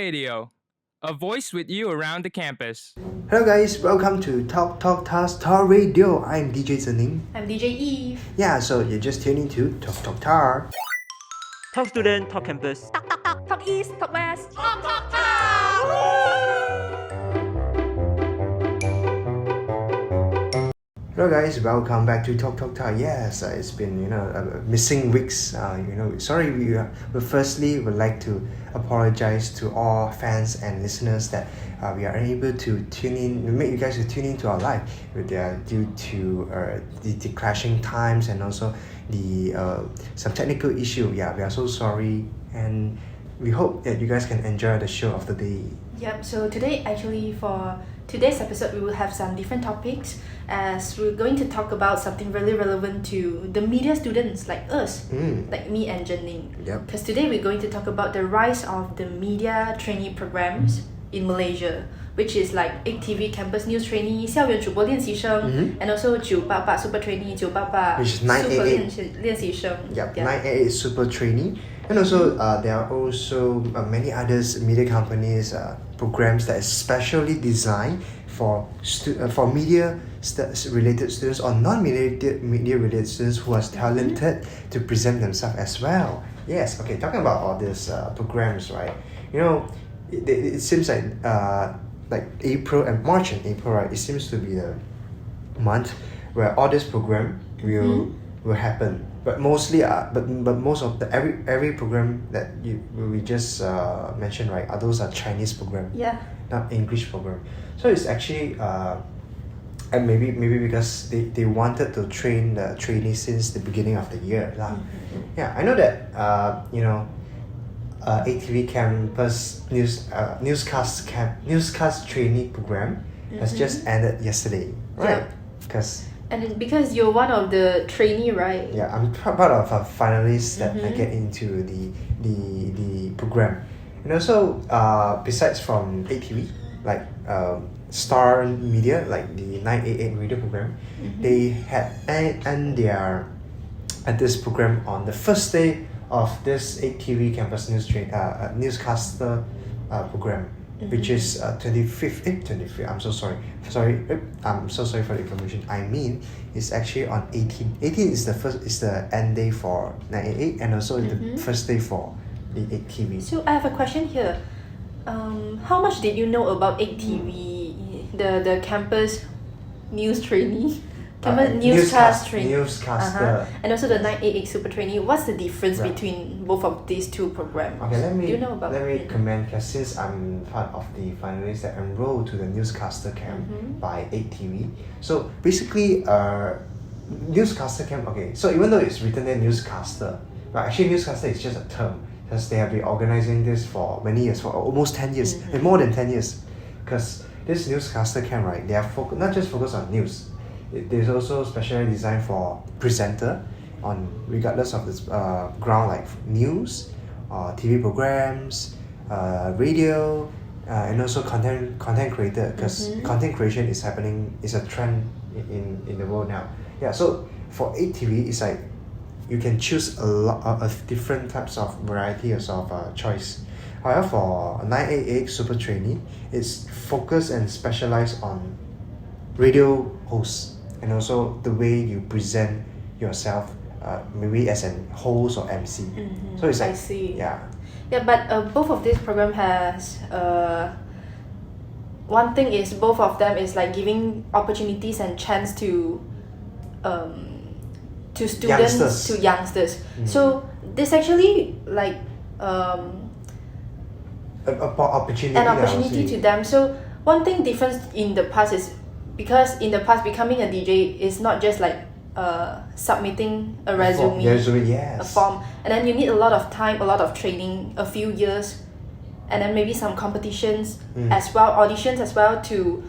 Radio, a voice with you around the campus. Hello guys, welcome to Talk Star Radio. I'm DJ Ning. I'm DJ Eve. Yeah, so you're just tuning to Talk Tar. Talk student, talk campus. Talk East, Talk West. Hello guys, welcome back to Talk Tar. Yes, it's been missing weeks. Sorry. We firstly would like to apologize to all fans and listeners that we are unable to tune in, make you guys to tune in to our live due to the clashing times and also the some technical issue. Yeah, we are so sorry, and we hope that you guys can enjoy the show of the day. Yep, so for today's episode, we will have some different topics as we're going to talk about something really relevant to the media students like us, like me and Zhen. Yep. Because today we're going to talk about the rise of the media trainee programs in Malaysia, which is like 8TV campus news trainee, 校园主播练习生, and also 988 super trainee, 988 which is super 练习生. Yep, 988 super trainee. And also, there are also many others media companies programs that is specially designed for media related students or non-media related students who are talented to present themselves as well. Yes, okay. Talking about all these programs, right? It seems like April and March and April, right? It seems to be the month where all this program will happen. But mostly, but most of the every program that we just mentioned, right? Those are Chinese program, not English program. So it's actually and maybe because they wanted to train the trainees since the beginning of the year, Yeah, I know that ATV campus newscast trainee program has just ended yesterday, right? Because you're one of the trainee, right? Yeah, I'm part of a finalist that I get into the program. And also, besides from ATV, like Star Media, like the 988 radio program, they had end their at this program on the first day of this ATV campus newscaster program. Which is 25th. I'm so sorry. I'm so sorry for the information. I mean, it's actually on 18. 18 is the end day for 988 and also the first day for the 8TV. So I have a question here. How much did you know about 8TV, the campus news trainee? Newscast trainee. Newscaster. And also the 988 super trainee. What's the difference between both of these two programs? Okay, Do you know about let me comment, because since I'm part of the finalists that enrolled to the newscaster camp by 8TV. So basically, newscaster camp. Okay, so even though it's written there newscaster, but actually newscaster is just a term because they have been organizing this for many years, for almost 10 years, and more than 10 years. Because this newscaster camp, right, they are not just focused on news. There's also specially designed for presenter on regardless of this ground, like news, TV programs, radio, and also content creator, because content creation is a trend in the world now. Yeah, so for 8TV, it's like you can choose a lot of different types of varieties of choice. However, for 988 Super Trainee, it's focused and specialized on radio hosts. And also the way you present yourself, maybe as an host or MC. So it's like, I see. Yeah, but both of these program has one thing is both of them is like giving opportunities and chance to students, to youngsters. So this actually like an opportunity. An opportunity to them. So one thing difference in the past is, because in the past becoming a DJ is not just like submitting a resume, a form, and then you need a lot of time, a lot of training, a few years, and then maybe some competitions as well, auditions as well, to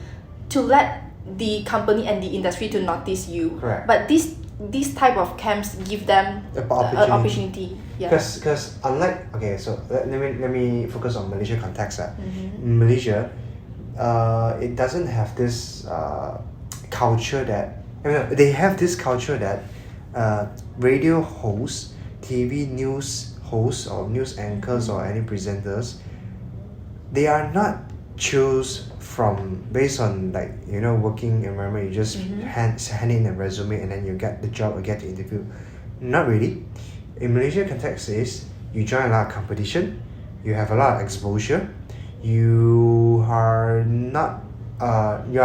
let the company and the industry to notice you. Correct. But these type of camps give them an opportunity. Yeah. Because unlike, okay, so let me focus on Malaysia context. Malaysia, it doesn't have this culture that they have this culture that radio hosts, TV news hosts or news anchors or any presenters they are not choose from based on like working environment. You just hand in a resume and then you get the job or get the interview. Not really. In Malaysia context is you join a lot of competition, you have a lot of exposure, you are not you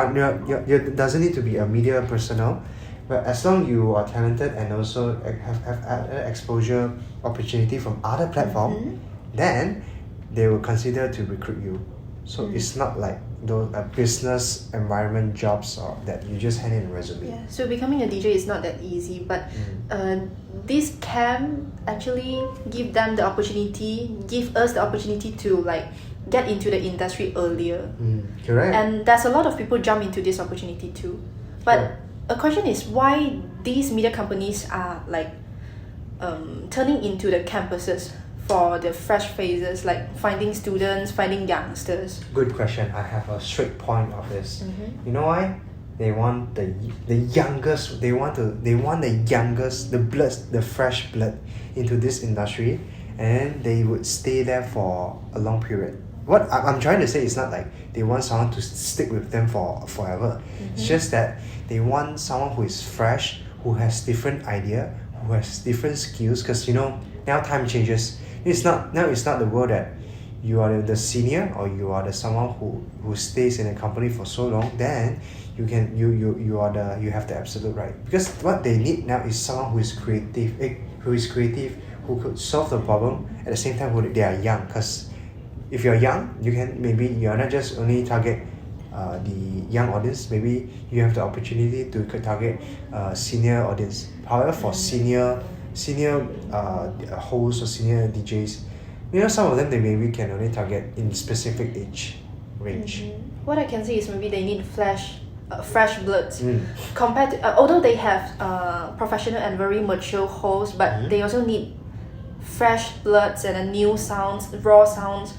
doesn't need to be a media personnel, but as long you are talented and also have exposure opportunity from other platform, then they will consider to recruit you. So it's not like those business environment jobs or that you just hand in a resume. Yeah, so becoming a DJ is not that easy, but this camp actually give us the opportunity to like get into the industry earlier. Correct. And there's a lot of people jump into this opportunity too. But a question is why these media companies are like turning into the campuses for the fresh faces, like finding students, finding youngsters? Good question. I have a straight point of this. You know why? They want the youngest. They want the youngest, the fresh blood into this industry, and they would stay there for a long period. What I'm trying to say is not like they want someone to stick with them for forever. It's just that they want someone who is fresh, who has different idea, who has different skills. Because now time changes. It's not the world that you are the senior or you are the someone who stays in a company for so long. Then you have the absolute right, because what they need now is someone who is creative, who could solve the problem at the same time when they are young. Because if you're young, you're not just only target the young audience. Maybe you have the opportunity to target senior audience. However, for senior hosts or senior DJs, some of them they maybe can only target in specific age range. What I can say is maybe they need fresh bloods compared to although they have professional and very mature hosts, but they also need fresh bloods and new sounds, raw sounds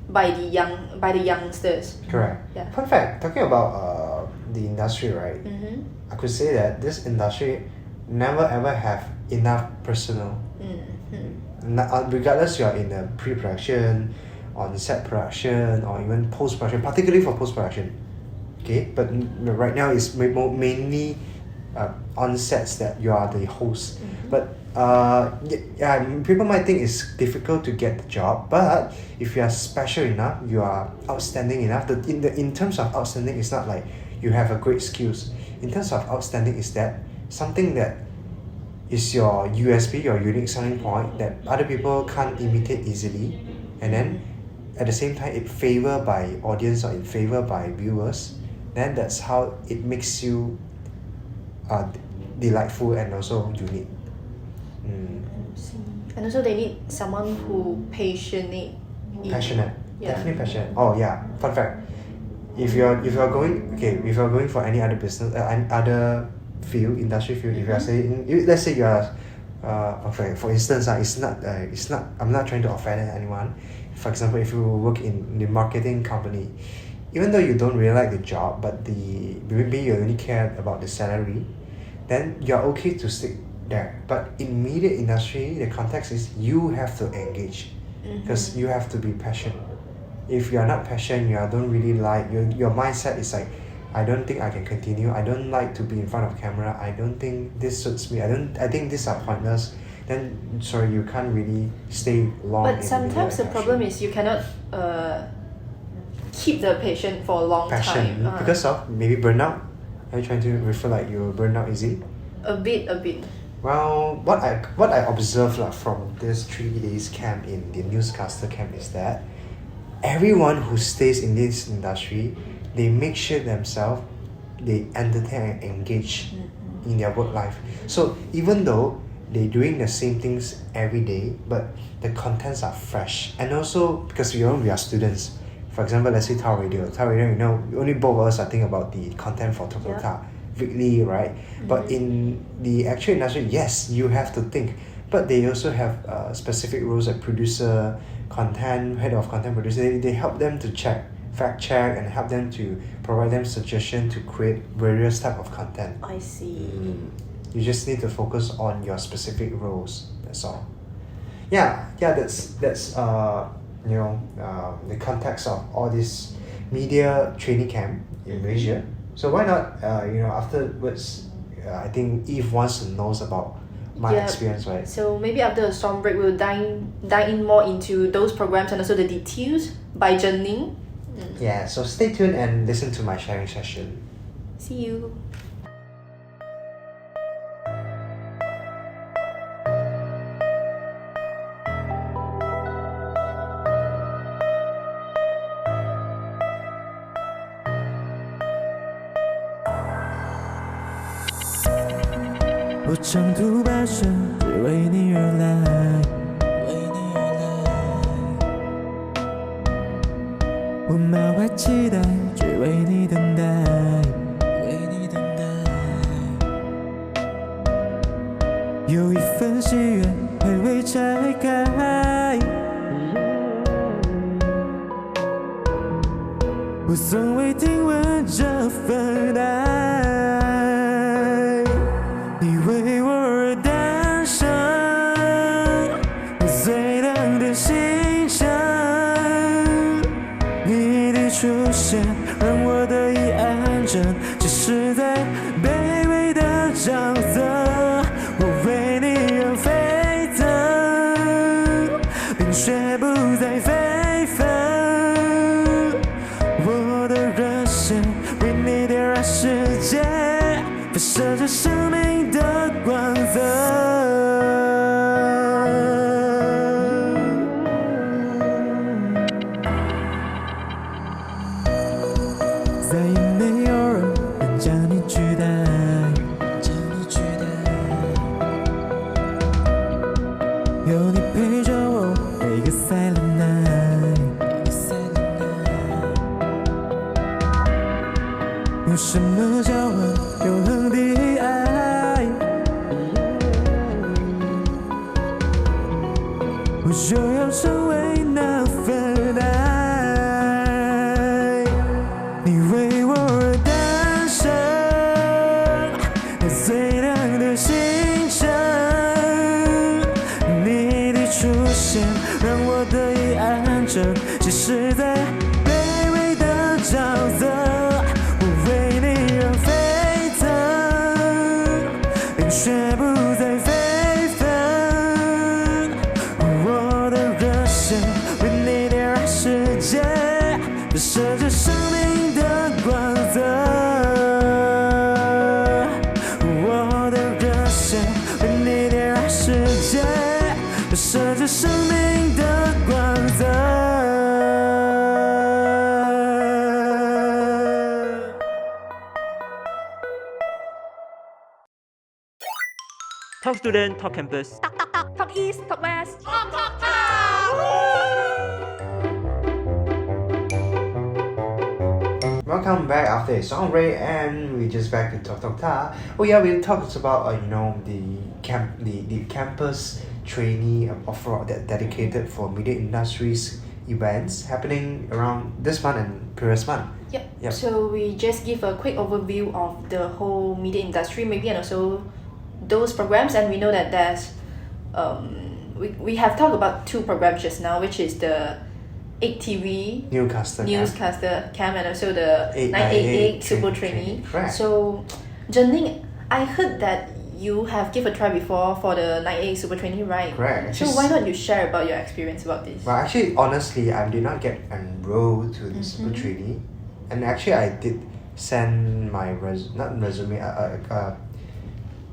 by the youngsters. Correct. Yeah. Fun fact, talking about the industry, right? I could say that this industry never ever have enough personnel. Regardless you are in the pre-production, on set production, or even post-production, particularly for post-production. Okay, but right now it's mainly on sets that you are the host. But people might think it's difficult to get the job, but if you are special enough, you are outstanding enough. In terms of outstanding, it's not like you have a great skills. In terms of outstanding, is that something that is your USP, your unique selling point that other people can't imitate easily, and then at the same time it favored by audience or in favor by viewers. Then that's how it makes you delightful and also unique. And also they need someone who passionate. Definitely passionate. Oh yeah, fun fact, if you're going for any other business, other industry field, if you are saying, let's say you are for instance, it's not I'm not trying to offend anyone. For example, if you work in the marketing company, even though you don't really like the job, but maybe you only care about the salary, then you're okay to stick there. But in media industry, the context is you have to engage, because you have to be passionate. If you are not passionate, you don't really like, your mindset is like, I don't think I can continue, I don't like to be in front of camera, I don't think this suits me, I think these are pointless, then sorry, you can't really stay long. But sometimes the problem is you cannot keep the patient for a long time. Because of maybe burnout. Are you trying to refer like you burn out easy? A bit. Well, what I observed from this 3 days camp in the newscaster camp is that everyone who stays in this industry, they make sure themselves they entertain and engage in their work life. So even though they're doing the same things every day, but the contents are fresh. And also because we are students. For example, let's say Tao Radio, only both of us are thinking about the content for Toyota weekly, right? But in the actual industry, yes, you have to think. But they also have specific roles like producer, content, head of content producer. They help them to fact check and help them to provide them suggestion to create various type of content. I see. You just need to focus on your specific roles. That's all. Yeah. That's the context of all this media training camp in Malaysia. So why not, afterwards, I think Eve wants to know about my experience, right? So maybe after the storm break, we'll dine in more into those programs and also the details by Zhen Ning. Yeah, so stay tuned and listen to my sharing session. See you.我长途跋涉，只为你而来。我满怀期待，只为你等待。有一份喜悦还未拆开，我从未听闻这份爱。你为我而诞生，最亮的星辰。你的出现让我得以安枕，只是在卑微的沼泽。我为你而沸腾，冰雪不再飞奔。我的热血为你点燃世界，发射着生命的光泽。再也没有人能将你取代，有你陪着我每个 silent night。有什么交换永恒的爱，我就要成为那份爱。你为我而诞生，最亮的星辰。你的出现让我得以安枕，即使在卑微的沼泽。雪不再飞奔，我的热血为你点燃世界，发射着生命的光泽。我的热血为你点燃世界，发射着生命的光泽。Talk Student Talk Campus. Talk East, Talk West. Welcome back after a song break, and we just back to Talk Ta. Oh yeah, we talked about the campus trainee offer that dedicated for media industries events happening around this month and previous month. Yep. So we just give a quick overview of the whole media industry, maybe, and also those programs. And we know that there's we have talked about two programs just now, which is the 8TV newscaster camp and also the 988 super trainee. Correct. So Zhen Ning, I heard that you have given a try before for the 988 super trainee, right? Correct. So why not you share about your experience about this? Well, actually, honestly, I did not get enrolled to the super trainee, and actually I did send my resume.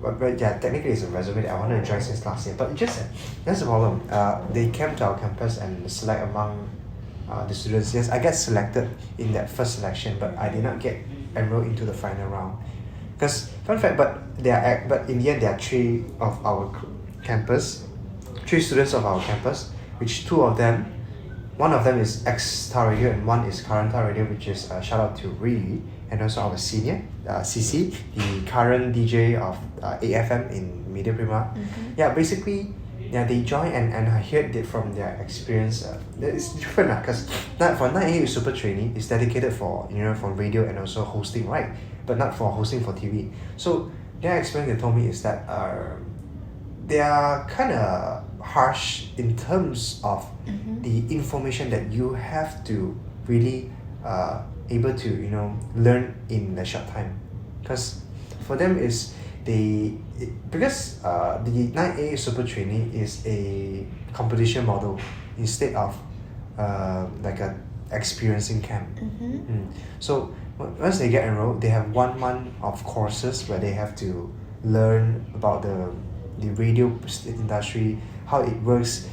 But yeah, technically it's a resume that I wanted to join since last year. But that's the problem. They came to our campus and select among the students. Yes, I got selected in that first selection, but I did not get enrolled into the final round. Because fun fact, but in the end there are three students of our campus, which one of them is ex-Tar Radio and one is current Tar Radio, which is shout out to Ree, and also our senior, CC, the current DJ of AFM in Media Prima. Yeah, basically, they joined and I heard that from their experience, it's different because for 9A Super Trainee, it's dedicated for for radio and also hosting, right? But not for hosting for TV. So their experience, they told me, is that they are kind of harsh in terms of the information that you have to really able to learn in a short time, because for them is because the 9A Super Trainee is a competition model instead of like a experiencing camp. So once they get enrolled, they have 1 month of courses where they have to learn about the radio industry, how it works,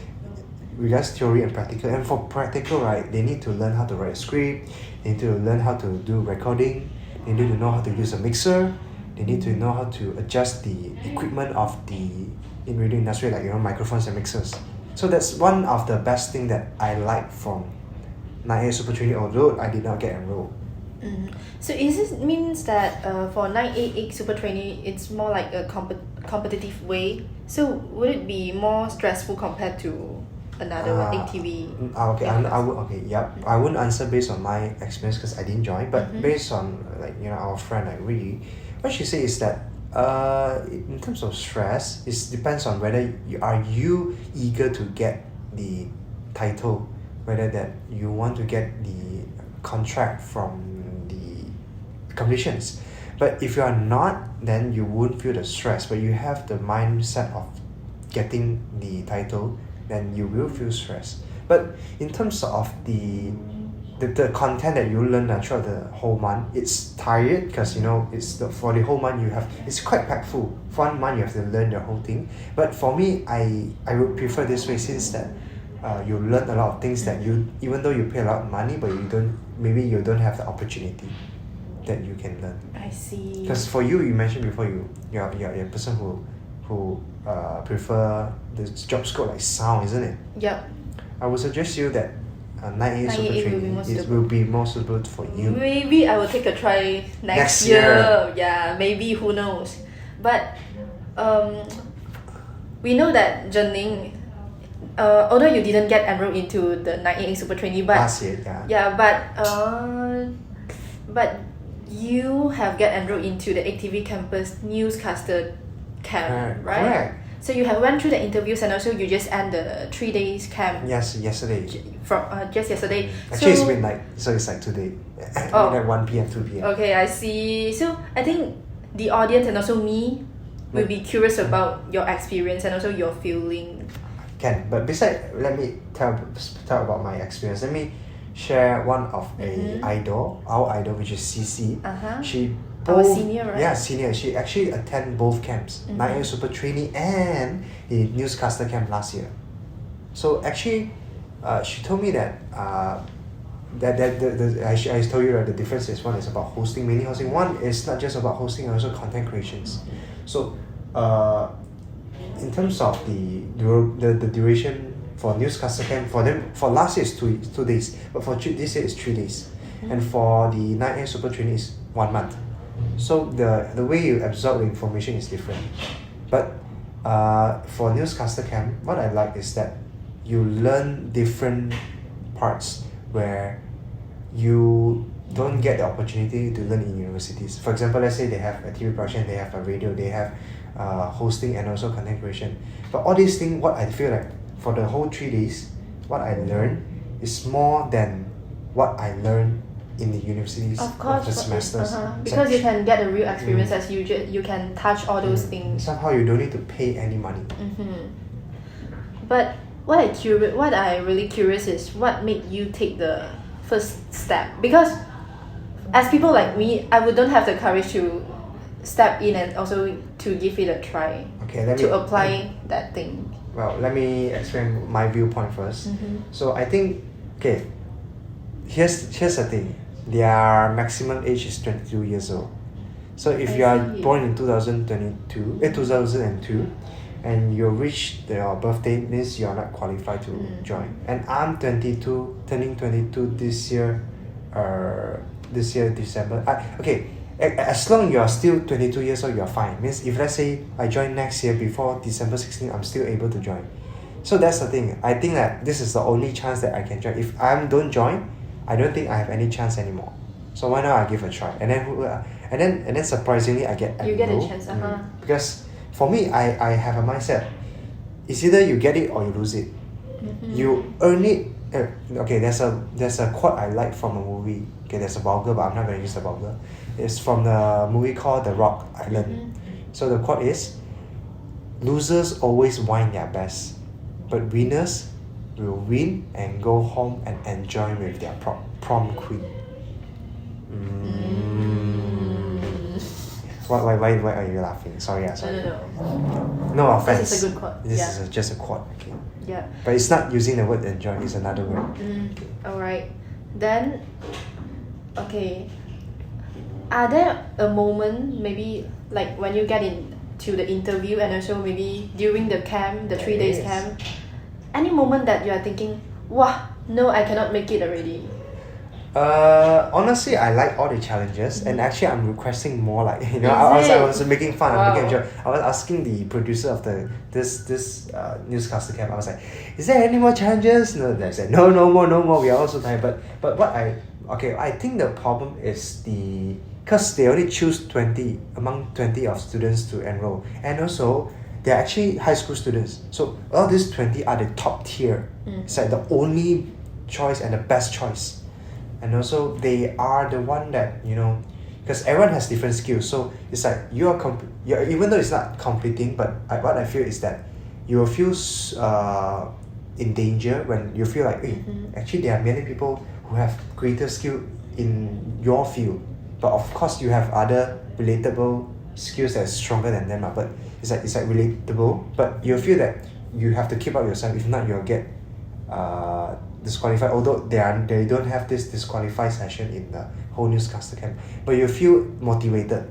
regards theory and practical. And for practical, right, they need to learn how to write a script, they need to learn how to do recording, they need to know how to use a mixer, they need to know how to adjust the equipment of the in radio industry, like microphones and mixers. So that's one of the best thing that I like from 9A Super Trainee, although I did not get enrolled. So is this means that for 9A Super Trainee, it's more like a competitive way? So would it be more stressful compared to another ATV? Okay, I wouldn't answer based on my experience because I didn't join, but based on our friend what she said is that in terms of stress, it depends on whether you eager to get the title, whether that you want to get the contract from the competitions. But if you are not, then you won't feel the stress, but you have the mindset of getting the title, then you will feel stress. But in terms of the content that you learn throughout the whole month, it's tired because for the whole month it's quite packful. For 1 month you have to learn the whole thing. But for me, I would prefer this way, since that you learn a lot of things that you, even though you pay a lot of money, but you don't have the opportunity that you can learn. I see. Because for you mentioned before, you're a person who prefer the job scope like sound, isn't it? Yep. I would suggest you that 9A Super Trainee will be more suitable for you. Maybe I will take a try next year. Yeah, maybe, who knows. But we know that Zhen Ning, although you didn't get enrolled into the 9A Super Trainee, but last year, but you have get enrolled into the ATV campus newscaster camp, right? Correct. So you have went through the interviews, and also you just end the 3 days camp. Yes, yesterday. From just yesterday. Actually, it's midnight, so it's like today. At 1 p.m, 2 p.m. Okay, I see. So I think the audience and also me will be curious about your experience and also your feeling. Can, but besides, let me talk about my experience. Let me share one of our idol, which is CC. She our senior, right? Yeah, senior. She actually attend both camps, 9A Super Trainee and the newscaster camp last year. So actually, she told me that I told you that the difference is, one is about hosting, mainly hosting. One is not just about hosting, also content creations. So in terms of the duration for newscaster camp, for them, for last year is 2 days, but for this year is 3 days, and for the 9A Super Trainee is 1 month. So the way you absorb the information is different. But for newscaster camp, what I like is that you learn different parts where you don't get the opportunity to learn in universities. For example, let's say they have a TV production, they have a radio, they have hosting and also content creation. But all these things, what I feel like for the whole 3 days, what I learned is more than what I learned in the universities of course, the semesters. Because you can get a real experience as you can touch all those things. Somehow you don't need to pay any money. But what I really curious is what made you take the first step? Because as people like me, I wouldn't have the courage to step in and also to give it a try. To apply that thing. Well, let me explain my viewpoint first. So I think, here's the thing. Their maximum age is 22 years old. So if you are born in 2002, and you reach your birthday, means you are not qualified to join. And I'm 22, turning 22 this year December. As long you are still 22 years old, you are fine. Means if let's say I join next year before December 16, I'm still able to join. So that's the thing. I think that this is the only chance that I can join. If I don't join, I don't think I have any chance anymore. So why not I give a try? And then surprisingly I get enrolled. You get a chance, Because for me, I have a mindset. it's either you get it or you lose it. You earn it. Okay, there's a quote I like from a movie. Okay, there's a vulgar, but I'm not going to use the vulgar. It's from the movie called The Rock Island. So the quote is, losers always whine their best, but winners will win and go home and enjoy with their prom queen. Why are you laughing? Sorry. No offense. This is a good quote. This is just a quote. Okay. Yeah. But it's not using the word enjoy, it's another word. Alright. Then, okay. Are there a moment, maybe like when you get into the interview and also maybe during the camp, the 3 days camp, any moment that you are thinking, wow, no, I cannot make it already? Honestly, I like all the challenges, and actually I'm requesting more. Like, you know, I was making fun. Wow. I'm making a joke. I was asking the producer of this newscaster camp. I was like, "Is there any more challenges?" No, they said, "No more. We are also tired." But I think the problem is because they only choose 20 among 20 of students to enroll, and also they're actually high school students. So all these 20 are the top tier. It's like the only choice and the best choice. And also they are the one that, you know, because everyone has different skills, so it's like you're even though it's not competing, but what I feel is that you will feel in danger when you feel like, hey, actually there are many people who have greater skill in your field, but of course you have other relatable skills that are stronger than them, but it's like relatable, but you feel that you have to keep up yourself, if not you'll get disqualified, although they don't have this disqualify session in the whole newscaster camp, but you feel motivated.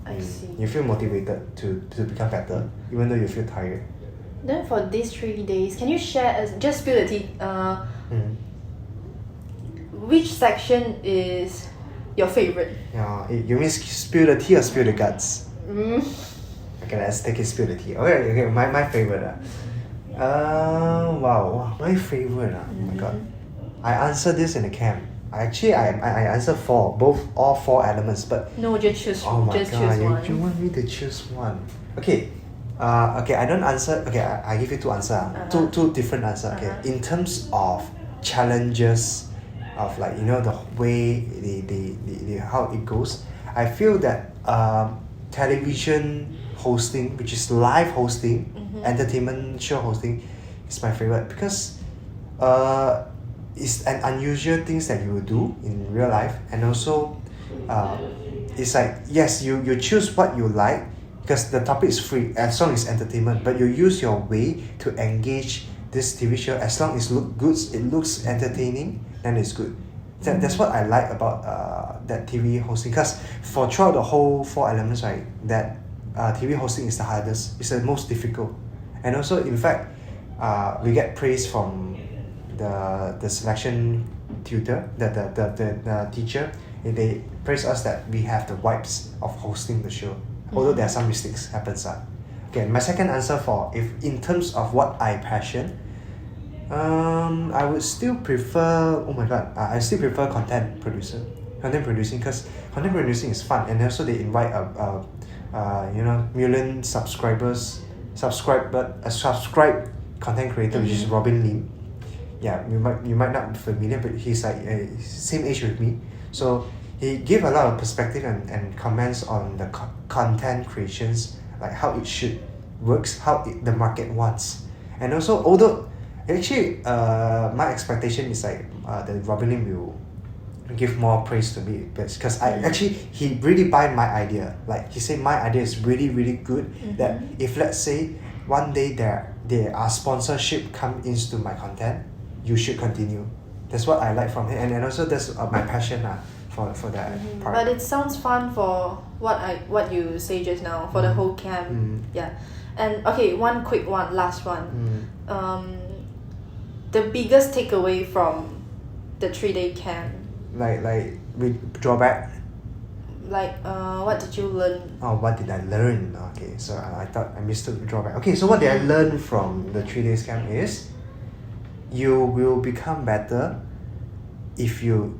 I see. You feel motivated to become better, even though you feel tired. Then for these 3 days, can you share, just spill the tea, which section is your favorite? You mean spill the tea or spill the guts? Okay, let's take it, spill the tea. Okay, my favorite. Wow, my favorite. Oh my god. I answered this in the camp. I answered all four elements, but no, just choose. Oh my just god, choose one. you want me to choose one? Okay. I don't answer. Okay, I give you two answers. Two different answers. Okay. In terms of challenges, of like, you know, the way the how it goes, I feel that television hosting, which is live hosting, entertainment show hosting, is my favorite, because it's an unusual things that you will do in real life, and also it's like, yes, you choose what you like because the topic is free as long as entertainment, but you use your way to engage this TV show. As long as it looks entertaining, then it's good. That's what I like about that TV hosting, because for throughout the whole 4 elements, right, that TV hosting is the hardest, it's the most difficult. And also, in fact, we get praise from the selection tutor, the teacher. They praise us that we have the vibes of hosting the show, although there are some mistakes happens. Okay, my second answer in terms of what I passion, I would still prefer, I still prefer content producing, because content producing is fun, and also they invite million subscribed content creator, which is Robin Lim. Yeah, you might not be familiar, but he's like same age with me, so he gave a lot of perspective and comments on the content creations, like how it should works, the market wants. And also, although actually my expectation is like that Robin Lim will give more praise to me, because he really buy my idea. Like, he said my idea is really, really good, that if let's say one day there are sponsorship come into my content, you should continue. That's what I like from him, and also that's my passion for that part. But it sounds fun for what you say just now, for the whole camp. Yeah. And okay, last one. The biggest takeaway from the 3-day camp, like with drawback. Like what did you learn? What did I learn? Okay, so I thought I mistook the drawback. Okay, so what did I learn from the 3 days camp is, you will become better if you